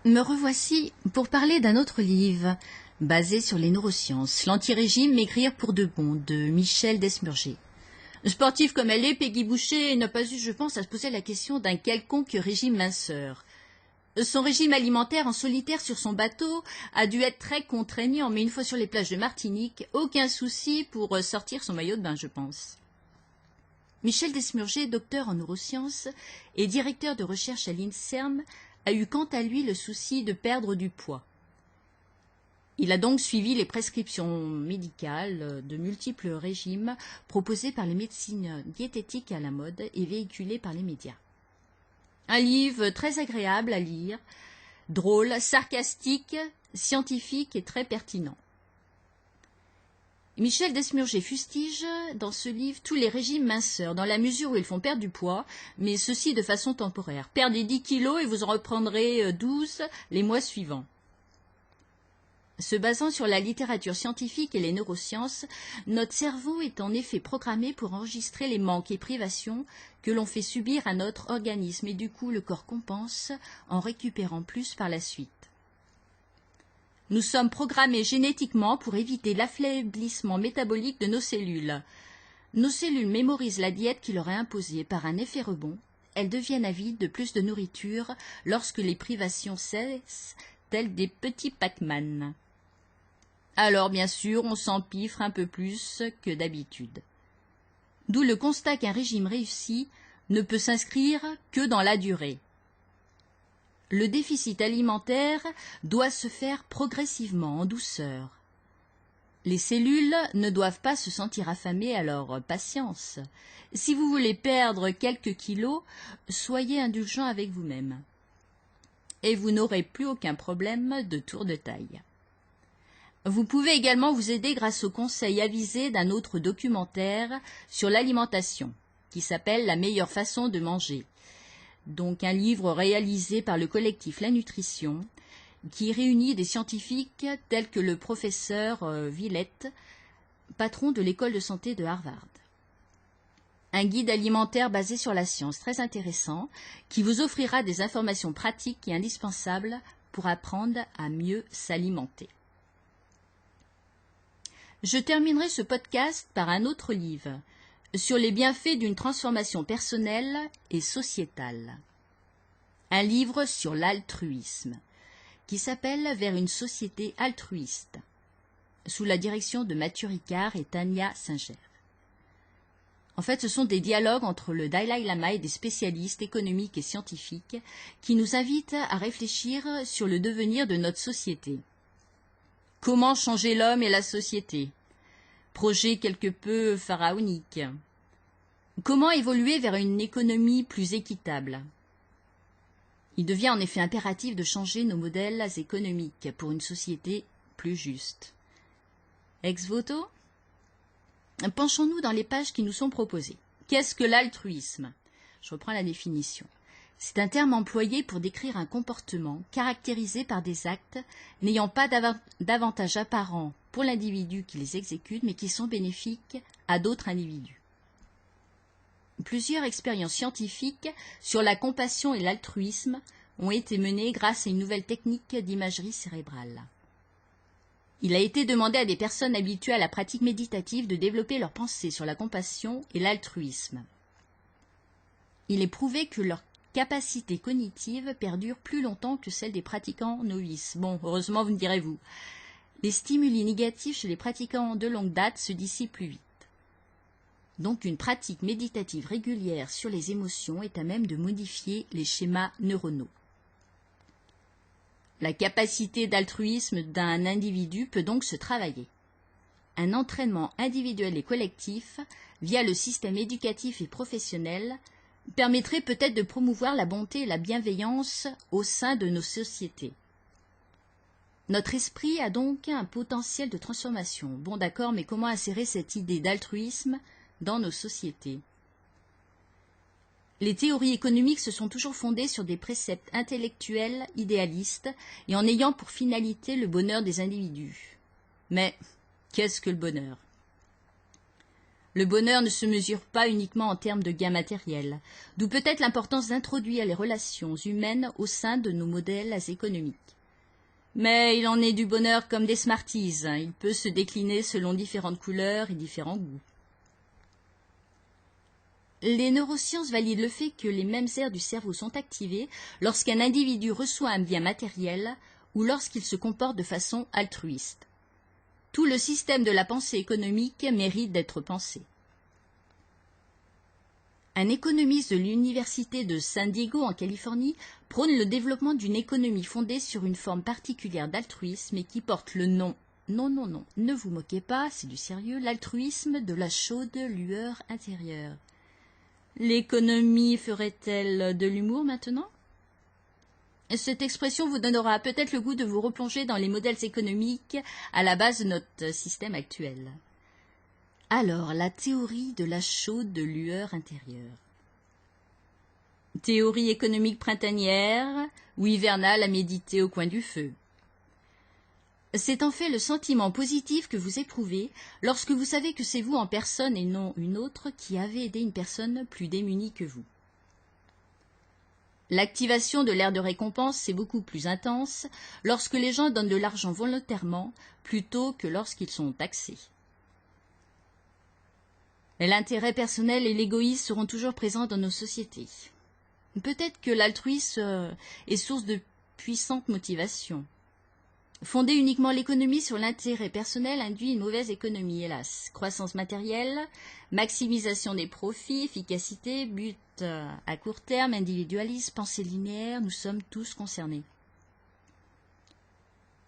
Me revoici pour parler d'un autre livre, basé sur les neurosciences, L'anti-régime, maigrir pour de bon, de Michel Desmurger. Sportive comme elle est, Peggy Boucher n'a pas eu, je pense, à se poser la question d'un quelconque régime minceur. Son régime alimentaire en solitaire sur son bateau a dû être très contraignant, mais une fois sur les plages de Martinique, aucun souci pour sortir son maillot de bain, je pense. Michel Desmurger, docteur en neurosciences et directeur de recherche à l'INSERM, a eu quant à lui le souci de perdre du poids. Il a donc suivi les prescriptions médicales de multiples régimes proposés par les médecines diététiques à la mode et véhiculés par les médias. Un livre très agréable à lire, drôle, sarcastique, scientifique et très pertinent. Michel Desmurger fustige dans ce livre tous les régimes minceurs, dans la mesure où ils font perdre du poids, mais ceci de façon temporaire. Perdez 10 kilos et vous en reprendrez 12 les mois suivants. Se basant sur la littérature scientifique et les neurosciences, notre cerveau est en effet programmé pour enregistrer les manques et privations que l'on fait subir à notre organisme et du coup le corps compense en récupérant plus par la suite. Nous sommes programmés génétiquement pour éviter l'affaiblissement métabolique de nos cellules. Nos cellules mémorisent la diète qui leur est imposée par un effet rebond. Elles deviennent avides de plus de nourriture lorsque les privations cessent, telles des petits Pac-Man. Alors, bien sûr, on s'empiffre un peu plus que d'habitude. D'où le constat qu'un régime réussi ne peut s'inscrire que dans la durée. Le déficit alimentaire doit se faire progressivement, en douceur. Les cellules ne doivent pas se sentir affamées, alors patience. Si vous voulez perdre quelques kilos, soyez indulgent avec vous-même. Et vous n'aurez plus aucun problème de tour de taille. Vous pouvez également vous aider grâce aux conseils avisés d'un autre documentaire sur l'alimentation, qui s'appelle « La meilleure façon de manger ». Donc un livre réalisé par le collectif La Nutrition, qui réunit des scientifiques tels que le professeur Villette, patron de l'école de santé de Harvard. Un guide alimentaire basé sur la science très intéressant, qui vous offrira des informations pratiques et indispensables pour apprendre à mieux s'alimenter. Je terminerai ce podcast par un autre livre, sur les bienfaits d'une transformation personnelle et sociétale. Un livre sur l'altruisme, qui s'appelle « Vers une société altruiste », sous la direction de Mathieu Ricard et Tania Singer. En fait, ce sont des dialogues entre le Dalai Lama et des spécialistes économiques et scientifiques qui nous invitent à réfléchir sur le devenir de notre société. Comment changer l'homme et la société ? Projet quelque peu pharaonique. Comment évoluer vers une économie plus équitable ? Il devient en effet impératif de changer nos modèles économiques pour une société plus juste. Ex voto ? Penchons-nous dans les pages qui nous sont proposées. Qu'est-ce que l'altruisme ? Je reprends la définition. C'est un terme employé pour décrire un comportement caractérisé par des actes n'ayant pas d'avantage apparent pour l'individu qui les exécute, mais qui sont bénéfiques à d'autres individus. Plusieurs expériences scientifiques sur la compassion et l'altruisme ont été menées grâce à une nouvelle technique d'imagerie cérébrale. Il a été demandé à des personnes habituées à la pratique méditative de développer leur pensée sur la compassion et l'altruisme. Il est prouvé que leur capacité cognitive perdure plus longtemps que celle des pratiquants novices. Bon, heureusement, vous me direz-vous. Les stimuli négatifs chez les pratiquants de longue date se dissipent plus vite. Donc, une pratique méditative régulière sur les émotions est à même de modifier les schémas neuronaux. La capacité d'altruisme d'un individu peut donc se travailler. Un entraînement individuel et collectif, via le système éducatif et professionnel, permettrait peut-être de promouvoir la bonté et la bienveillance au sein de nos sociétés. Notre esprit a donc un potentiel de transformation. Bon d'accord, mais comment insérer cette idée d'altruisme dans nos sociétés ? Les théories économiques se sont toujours fondées sur des préceptes intellectuels idéalistes et en ayant pour finalité le bonheur des individus. Mais qu'est-ce que le bonheur ? Le bonheur ne se mesure pas uniquement en termes de gains matériels, d'où peut-être l'importance d'introduire les relations humaines au sein de nos modèles économiques. Mais il en est du bonheur comme des Smarties, il peut se décliner selon différentes couleurs et différents goûts. Les neurosciences valident le fait que les mêmes aires du cerveau sont activées lorsqu'un individu reçoit un bien matériel ou lorsqu'il se comporte de façon altruiste. Tout le système de la pensée économique mérite d'être pensé. Un économiste de l'université de San Diego en Californie prône le développement d'une économie fondée sur une forme particulière d'altruisme et qui porte le nom, non, ne vous moquez pas, c'est du sérieux, l'altruisme de la chaude lueur intérieure. L'économie ferait-elle de l'humour maintenant ? Cette expression vous donnera peut-être le goût de vous replonger dans les modèles économiques à la base de notre système actuel. Alors, la théorie de la chaude lueur intérieure. Théorie économique printanière ou hivernale à méditer au coin du feu. C'est en fait le sentiment positif que vous éprouvez lorsque vous savez que c'est vous en personne et non une autre qui avez aidé une personne plus démunie que vous. L'activation de l'aire de récompense est beaucoup plus intense lorsque les gens donnent de l'argent volontairement plutôt que lorsqu'ils sont taxés. L'intérêt personnel et l'égoïsme seront toujours présents dans nos sociétés. Peut-être que l'altruisme est source de puissante motivation. Fonder uniquement l'économie sur l'intérêt personnel induit une mauvaise économie, hélas. Croissance matérielle, maximisation des profits, efficacité, but à court terme, individualisme, pensée linéaire, nous sommes tous concernés.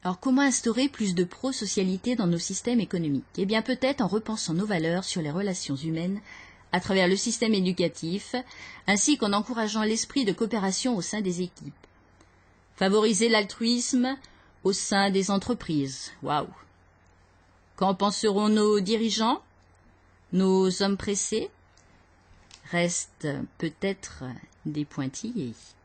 Alors comment instaurer plus de pro-socialité dans nos systèmes économiques ? Eh bien peut-être en repensant nos valeurs sur les relations humaines à travers le système éducatif, ainsi qu'en encourageant l'esprit de coopération au sein des équipes. Favoriser l'altruisme au sein des entreprises. Waouh! Qu'en penseront nos dirigeants, nos hommes pressés? Restent peut-être des pointillés.